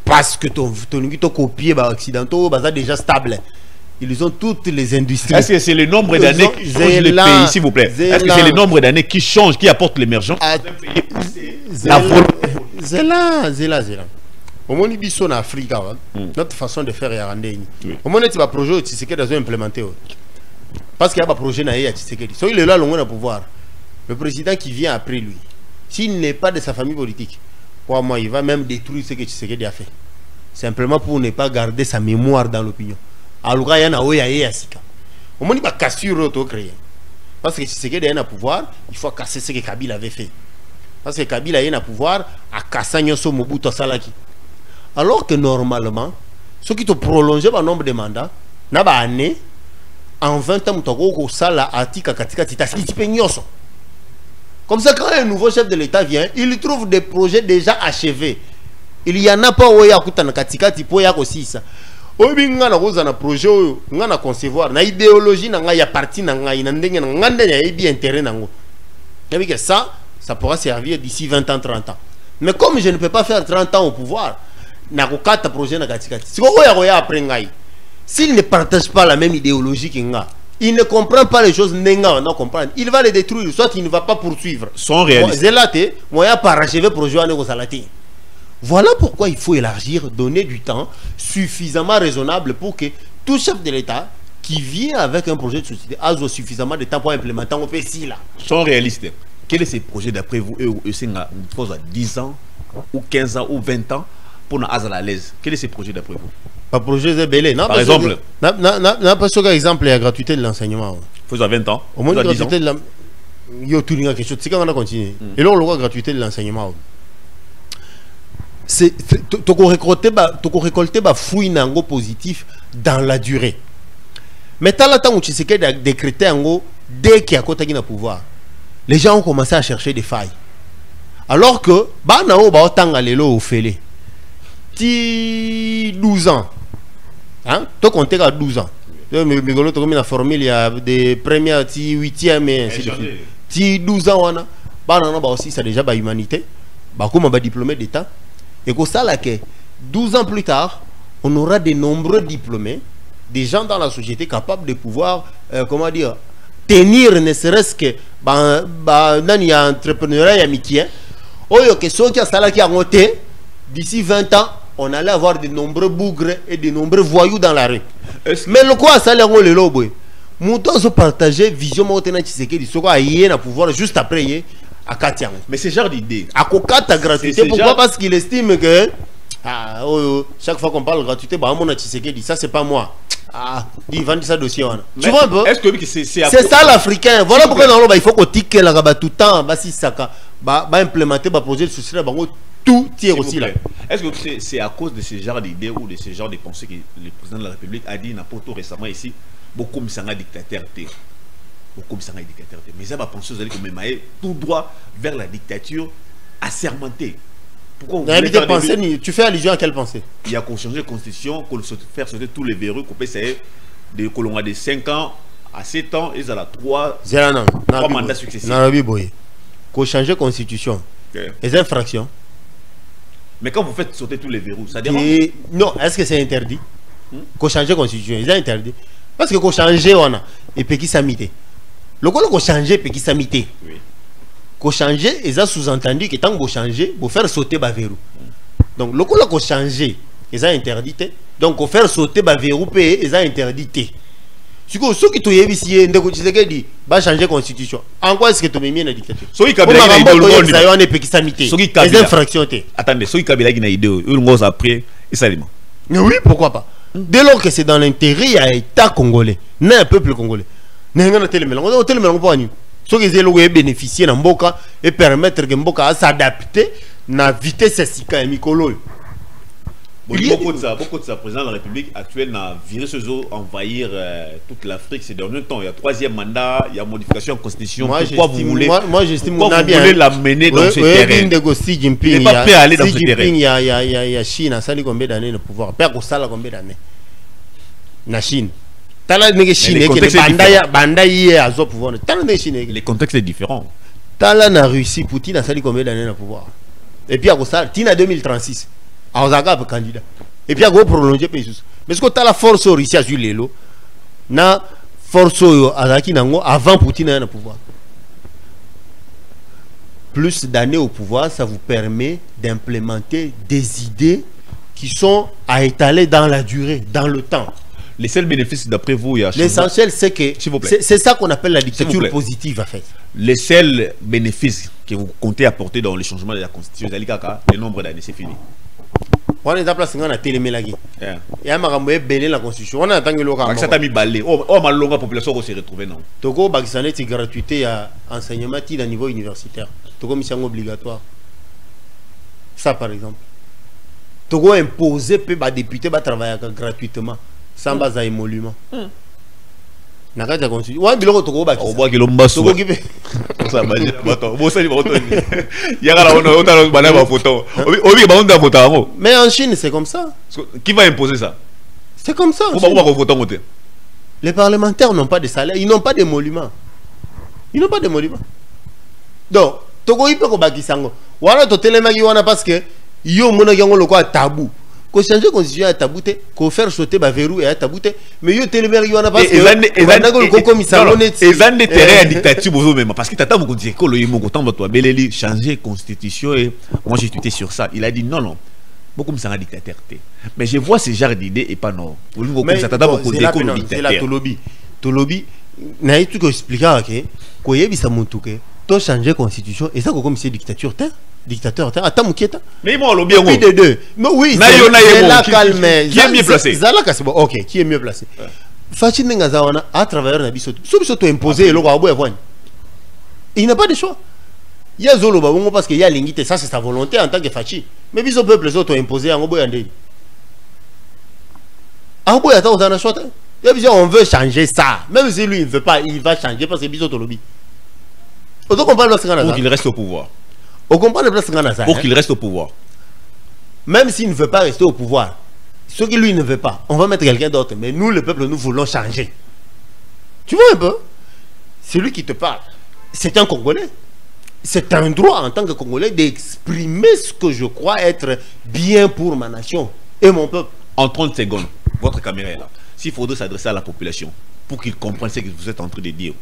parce que ton copier ba occidentaux ba déjà stable. Ils ont toutes les industries. Est-ce que c'est le nombre d'années qui change le pays, s'il vous plaît? Est-ce que c'est le nombre d'années qui change, qui apporte l'émergence? C'est là. Au moins, ils sont en Afrique. Notre façon de faire est rendue. Au moins, il y a un projet qui est implémenté. Parce qu'il y a un projet qui est Tshisekedi. Il est là, le pouvoir. Le président qui vient après lui, s'il n'est pas de sa famille politique, pour moi, il va même détruire ce que Tshisekedi a fait. simplement pour ne pas garder sa mémoire dans l'opinion. Alors il y a oya yasika. Au moins il va casser auto créer. Parce que si c'est que a pouvoir, il faut casser ce que Kabila avait fait. Parce que Kabila a pouvoir à casser nyoso Mobutu Salaki. Alors que normalement, ceux qui te prolongent le nombre de mandats, n'a pas année en 20 ans tu sala atika katika nyoso. Comme ça, quand un nouveau chef de l'État vient, il trouve des projets déjà achevés. Il y en a pas où il y a katika tipo ya aussi ça. Obi nga na koza na projet oyo nga na concevoir na idéologie na nga ya parti na nga ina ndenge na ngande ya bien intérêt nango. Et que ça pourra servir d'ici 20 ans 30 ans. Mais comme je ne peux pas faire 30 ans au pouvoir, na kokata projet na katika. Si ko ya après ngai. S'il ne partage pas la même idéologie que nga, il ne comprend pas les choses nenga non comprendre. Il va les détruire, soit il ne va pas poursuivre. Sont réalistes. Zelaté, moi ya parachever projet à Salati. Voilà pourquoi il faut élargir, donner du temps suffisamment raisonnable pour que tout chef de l'État qui vient avec un projet de société a suffisamment de temps pour implémenter au pays là. Sont réalistes. Quels sont ces projets d'après vous? C'est 10 ans, ou 15 ans, ou 20 ans pour nous à l'aise. Quels sont ces projets d'après vous? Pas projet de belé. Par exemple, n'a pas ce exemple la gratuité de l'enseignement. Faisons 20 ans. Au moins la gratuité de la yo tout quelque chose. C'est quand on a continué. Et là on le gratuité de l'enseignement. C'est tu récolter fruit nango positif dans la durée. Mais tant là où tu sais que décréter en dès qu'il y a côté qui n'a pouvoir, les gens ont commencé à chercher des failles. Alors que bah nao bah autant aller là au fêlé. Ti 12 ans. Hein? Tu comptes à 12 ans. Mais tu la formule il y a des premières ti 8e et ainsi de suite. Ti 12 ans on a bah non bah aussi ça déjà bah humanité. Bah comme bah diplômé d'état. Et que ça là que 12 ans plus tard, on aura de nombreux diplômés, des gens dans la société capables de pouvoir, comment dire, tenir ne serait-ce que dans l'entrepreneuriat amitié. Oh, que ceux qui ont ça là qui a monté, d'ici 20 ans, on allait avoir de nombreux bougres et de nombreux voyous dans la rue. Mais le quoi ça là on le lobe. Mouton se partager vision maintenant tu sais que il soit ayé na pouvoir juste après à Katiang. Mais c'est genre d'idée. À Kokata gratuité, pourquoi? Parce qu'il estime que chaque fois qu'on parle de gratuité, bah mon dit ça c'est pas moi. Il vend ça dossier. Tu vois un peu? Est-ce que c'est ça l'Africain? Voilà pourquoi dans il faut qu'on tique là tout le temps, bah si ça bah implémenter bah projet de société bah tout tire aussi là. Est-ce que c'est à cause de ce genre d'idées ou de ce genre de pensées que le président de la République a dit n'importe récemment ici, beaucoup de sang dictateur comme ça dictateur. Mais ça va penser aux que même tout droit vers la dictature assermentée. Pourquoi vous tu fais allusion à quelle pensée? Il y a qu'on changer la constitution, qu'on faire sauter tous les verrous, qu'on peut essayer de colons de 5 ans à 7 ans et à la 3 mandats successifs. Qu'on change la constitution. Les infractions. Mais quand vous faites sauter tous les verrous, ça dérange? Non, est-ce que c'est interdit? Qu'on change la constitution, c'est interdit. Parce que qu'on change on a et puis qui s'amité. Le quoi qu'on change et puis qui s'amité. Qu'on change et ça sous-entendu que tant que vous changez, vous faire sauter bas verrou. Donc le quoi qu'on change et ça interdit. Donc qu'on faire sauter bas verrou et ça interdit. Si que ceux qui te yébi si ndeko tu sais que dit va changer constitution. En quoi est-ce que tu mets la dictature? Ceux qui Kabila na idée ça y est puis qui s'amité. Les infractions té. Attendez, ceux qui Kabila na idée, une grosse après et ça les. Mais oui, pourquoi pas? Dès lors que c'est dans l'intérêt à l'État congolais, non un peuple congolais. N'engana télémélange, on télémélange pas ni. Ceux qui ont bénéficié de Mboka et permettre que Mboka s'adapter à la vitesse sika et mikolo. Beaucoup de ça, président de la République actuelle n'a viré ce zoo envahir toute l'Afrique ces derniers temps. Il y a 3e mandat, il y a modification de la constitution. Pourquoi vous voulez l'amener dans ce terrain? Xi Jinping, il n'est pas prêt à aller dans ce terrain. Il y a Chine, ça a combien d'années de pouvoir? Père ça a combien d'années? La Chine. Les contextes sont différents. Tala na Russie, Poutine a sali combien d'années de pouvoir? Et puis à ça, Tina 2036. Aozaga candidat. Et puis à go prolonger pays. Mais ce que tu as la force Russie à Zulelo, na force Azaki nango avant Poutine à pouvoir. Plus d'années au pouvoir, ça vous permet d'implémenter des idées qui sont à étaler dans la durée, dans le temps. Les seuls bénéfices d'après vous, l'essentiel c'est que c'est ça qu'on appelle la dictature positive en fait. Les seuls bénéfices que vous comptez apporter dans le changement de la constitution, le nombre d'années, c'est fini. On est à place on a télémélagi. Il y a makambo belé la constitution. On a attendu le cas. Ça t'a mis balé. Oh ma longue population qui s'est retrouvée non. Togo Bakisane c'est gratuité à enseignement à niveau universitaire. Togo mission obligatoire. Ça par exemple. Togo imposé peut ba député ba travailler gratuitement sans base à émolument. Naka ta constitution. Ouais biloko Togo Bakisane. On voit que l'homme Togo qui ça va dire attends, bon ça il va retourner. Il y a là on a banane ma photo. Obi ba on a photo. Mais en Chine c'est comme ça. Qui va imposer ça? C'est comme ça. Les parlementaires n'ont pas de salaire, ils n'ont pas d'émolument. Ils n'ont pas d'émolument. Donc, Togo il peut ko bakisango. Wala to telemagi wana parce que yo mona yango loko tabou. Ko changer constitution à tabou te, ko faire sauter ba verrou et à tabou te, mais yo telemagi wana parce que ezango ko komisango net. Ezan des terrains à dictature bozo même parce que tata beaucoup dire que le yimo ko tamba toi beleli changer constitution et moi j'ai tweeté sur ça. Il a dit non. Beaucoup me sera dictateur. Mais je vois ce genre d'idées et pas non. Mais c'est la Tolobi. Tolobi, n'a eu tout expliquer que koyebi sa montuke, to changer constitution et ça comme c'est dictature dictateur attends moukieta. Mais moi lobby en de deux. Mais oui, c'est la calme. Qui est mieux placé? Zalaka c'est bon. OK, qui est mieux placé? Fachi Nengaza wana à travers na biso. Sobiso to imposer le roi boy. Il n'a pas de choix. Il y a Zolo Babongo parce qu'il y a l'ingité, ça c'est sa volonté en tant que Fachi. Mais biso peuple les autres imposé en Oboy Andé. En Oboy attend dans la choix. On veut changer ça. Même si lui il ne veut pas, il va changer parce que biso to lobby. On comprend le place pour qu'il reste au pouvoir. On comprend le place pour qu'il reste au pouvoir. Même s'il ne veut pas rester au pouvoir, ce qui lui ne veut pas, on va mettre quelqu'un d'autre. Mais nous le peuple nous voulons changer. Tu vois un peu? C'est lui qui te parle. C'est un Congolais. C'est un droit en tant que Congolais d'exprimer ce que je crois être bien pour ma nation et mon peuple. En 30 secondes, votre caméra est là. S'il faudrait s'adresser à la population pour qu'ils comprennent ce que vous êtes en train de dire,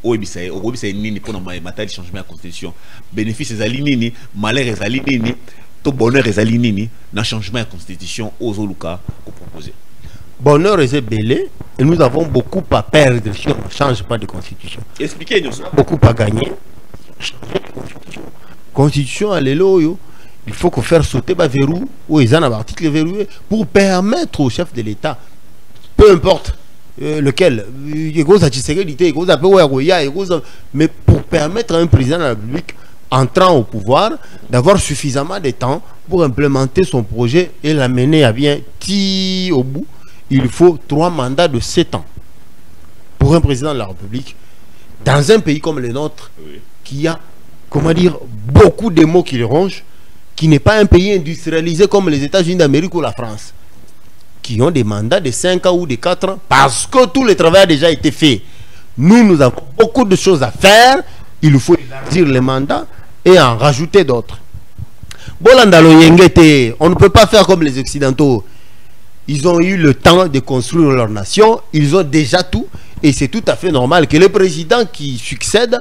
c'est nini pour nous mater changement de la constitution. Bénéfice est aligné, malheur est aligné, tout bonheur est aligné, dans le changement de la constitution aux Zoluka qu'on propose. Bonheur est belé et nous avons beaucoup à perdre si on ne change pas de constitution. Expliquez-nous ça. Beaucoup à gagner. Constitution à l'élo, il faut qu'on faire sauter les verrous ou les articles verrouillés pour permettre au chef de l'État, peu importe lequel, mais pour permettre à un président de la République entrant au pouvoir d'avoir suffisamment de temps pour implémenter son projet et l'amener à bien au bout. Il faut 3 mandats de 7 ans pour un président de la République dans un pays comme le nôtre. Oui. Qui a, comment dire, beaucoup de mots qui le rongent, qui n'est pas un pays industrialisé comme les États-Unis d'Amérique ou la France, qui ont des mandats de 5 ans ou de 4 ans, parce que tout le travail a déjà été fait. Nous avons beaucoup de choses à faire, il faut élargir les mandats et en rajouter d'autres. On ne peut pas faire comme les Occidentaux. Ils ont eu le temps de construire leur nation, ils ont déjà tout, et c'est tout à fait normal que le président qui succède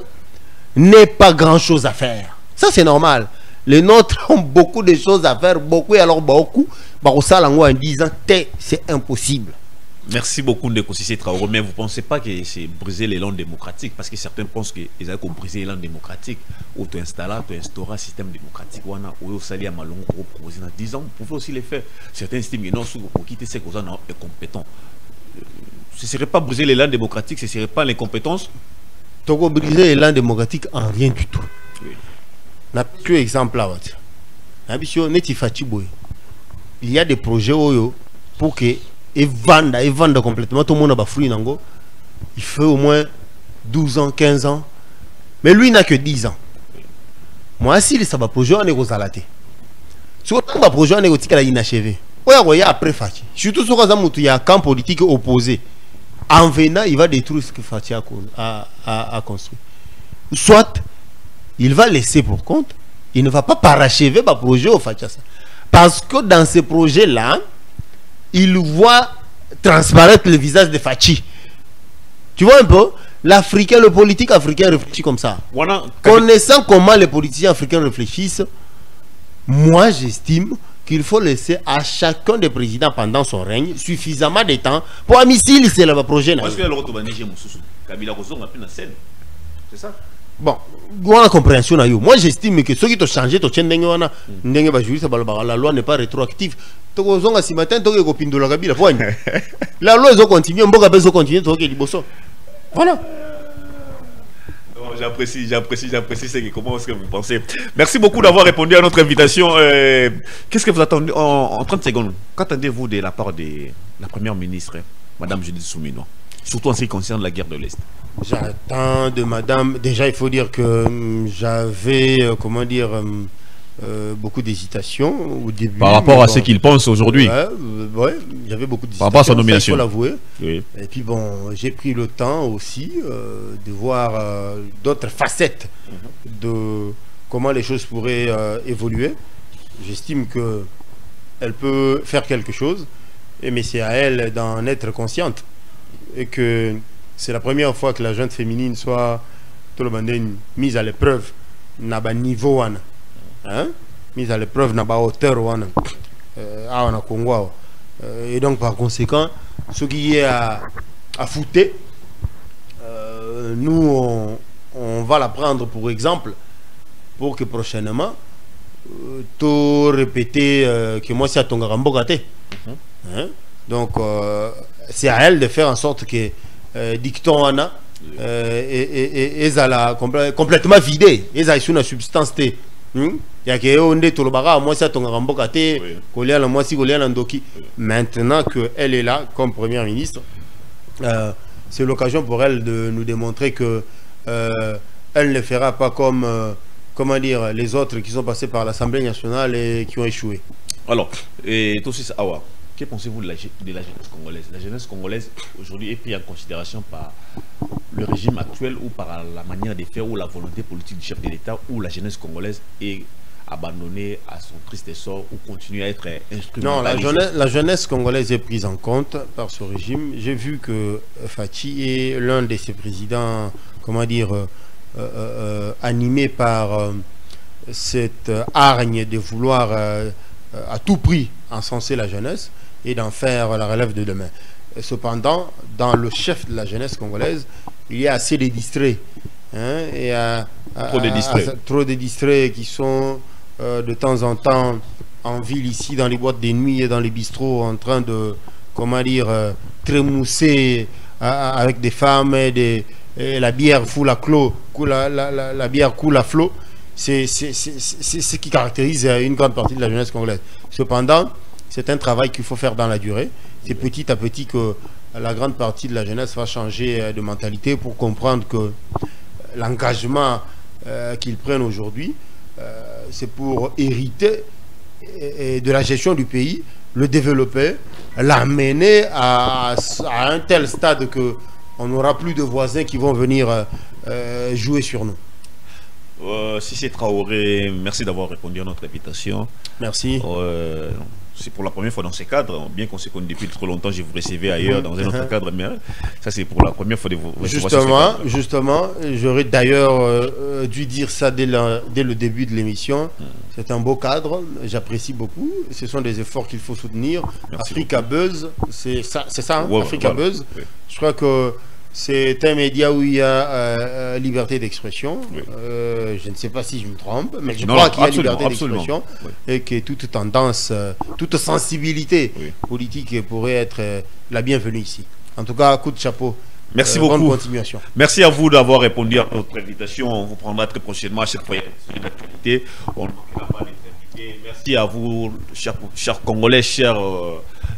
n'est pas grand chose à faire. Ça c'est normal. Les nôtres ont beaucoup de choses à faire, beaucoup et alors beaucoup. En disant c'est impossible. Merci beaucoup Ndeko Cissé Traoré. Mais vous ne pensez pas que c'est briser l'élan démocratique? Parce que certains pensent qu'ils ont brisé l'élan démocratique. Ou tu installes, tu instaures un système démocratique. Ou au Salia Malongo proposé dans 10 ans, vous pouvez aussi les faire. Certains estiment que non, pour quitter ces causes est compétent. Ce ne serait pas briser l'élan démocratique, ce ne serait pas l'incompétence? Tu peux briser l'élan démocratique en rien du tout. Oui. On a plus exemple là. Il y a des projets pour que ils vendent complètement tout le monde a fruit nango. Il fait au moins 12 ans, 15 ans. Mais lui n'a que 10 ans. Moi si ça va projet on est aux alatés. Sur un projet on est au inachevé. Ouais après Fati. Surtout sur il y a un camp politique opposé. En venant, il va détruire ce que Fati a construit. Soit il va laisser pour compte, il ne va pas parachever le projet au Fati. Parce que dans ce projet-là, il voit transparaître le visage de Fachi. Tu vois un peu? L'Africain, le politique africain réfléchit comme ça. Connaissant comment les politiciens africains réfléchissent, moi j'estime qu'il faut laisser à chacun des présidents pendant son règne suffisamment de temps pour un missile, c'est le projet. Parce que le Kabila a scène. C'est ça? bon, la compréhension na yo. Moi j'estime que ceux qui ont changé to chendenge wana ndenge ba juriste la loi n'est pas rétroactive. To zonga si matin to ko pindola kabila poigne. La loi zo continue, mboka bezo continue to ke liboso. Voilà. J'apprécie comment est-ce que vous pensez. Merci beaucoup d'avoir répondu à notre invitation. Qu'est-ce que vous attendez en 30 secondes? Qu'attendez-vous de la part de la première ministre, Madame Judith Suminwa, surtout en ce qui concerne la guerre de l'Est? J'attends de Madame. Déjà, il faut dire que j'avais, comment dire, beaucoup d'hésitation au début. Par rapport à ce qu'il pense aujourd'hui. Ouais, j'avais beaucoup d'hésitation. Par rapport à son nomination. Il faut l'avouer. Oui. Et puis bon, j'ai pris le temps aussi de voir d'autres facettes de comment les choses pourraient évoluer. J'estime que elle peut faire quelque chose, mais c'est à elle d'en être consciente. Et que c'est la première fois que la jeune féminine soit mise à l'épreuve na ba niveau wana. Hein? Mise à l'épreuve na ba hauteur wana. À Congo. Et donc par conséquent, ce qui est à fouter, nous on va la prendre pour exemple pour que prochainement tout répéter que moi c'est à Tongarambo gâté. Donc c'est à elle de faire en sorte que dicton ana et complètement vidé, et ça une substance té. Maintenant qu'elle est là comme première ministre, c'est l'occasion pour elle de nous démontrer que elle ne fera pas comme comment dire, les autres qui sont passés par l'Assemblée nationale et qui ont échoué. Alors, et Tossis Awa, que pensez-vous de la jeunesse congolaise? La jeunesse congolaise aujourd'hui est prise en considération par le régime actuel ou par la manière de faire ou la volonté politique du chef de l'État, ou la jeunesse congolaise est abandonnée à son triste sort ou continue à être instrumentalisée? Non, la jeunesse congolaise est prise en compte par ce régime. J'ai vu que Fachi est l'un de ses présidents, comment dire, animé par cette hargne de vouloir à tout prix encenser la jeunesse et d'en faire la relève de demain. Cependant, dans le chef de la jeunesse congolaise, il y a assez de distraits. Et trop de distraits qui sont de temps en temps en ville ici, dans les boîtes de nuit et dans les bistrots, en train de, comment dire, trémousser avec des femmes et la bière fout à clos, la bière coule à flot. C'est ce qui caractérise une grande partie de la jeunesse congolaise. Cependant, c'est un travail qu'il faut faire dans la durée. C'est petit à petit que la grande partie de la jeunesse va changer de mentalité pour comprendre que l'engagement qu'ils prennent aujourd'hui, c'est pour hériter de la gestion du pays, le développer, l'amener à un tel stade que on n'aura plus de voisins qui vont venir jouer sur nous. Cissé Traoré, merci d'avoir répondu à notre invitation. Merci. C'est pour la première fois dans ces cadres, bien qu'on se connaisse depuis trop longtemps, je vous recevais ailleurs dans un autre cadre, mais ça c'est pour la première fois de vous recevoir. Justement, j'aurais d'ailleurs dû dire ça dès le début de l'émission. C'est un beau cadre, j'apprécie beaucoup. Ce sont des efforts qu'il faut soutenir. Merci Africa beaucoup. Buzz, c'est ça, hein, Ouais, Africa voilà. Buzz. Oui. Je crois que c'est un média où il y a liberté d'expression. Oui. Je ne sais pas si je me trompe, mais je Non, crois qu'il y a absolument, liberté d'expression oui. et que toute tendance, toute sensibilité Oui. politique pourrait être la bienvenue ici. En tout cas, coup de chapeau. Merci Bonne beaucoup. continuation. Merci à vous d'avoir répondu à notre invitation. On vous prendra très prochainement à chaque fois qu'il y a une actualité. On ne manquera pas les invités. Merci à vous, chers Congolais, chers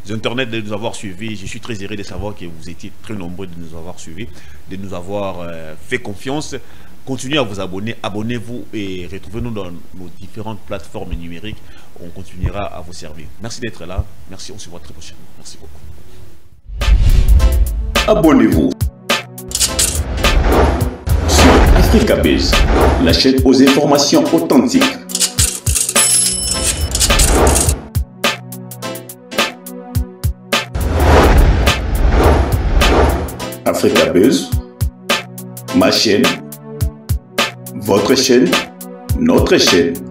Internet, de nous avoir suivis. Je suis très heureux de savoir que vous étiez très nombreux de nous avoir suivis, de nous avoir fait confiance. Continuez à vous abonner, abonnez-vous et retrouvez-nous dans nos différentes plateformes numériques. On continuera à vous servir. Merci d'être là. Merci, on se voit très prochainement. Merci beaucoup. Abonnez-vous sur Africa Buzz, la chaîne aux informations authentiques. Africa Buzz, ma chaîne, votre chaîne, notre chaîne.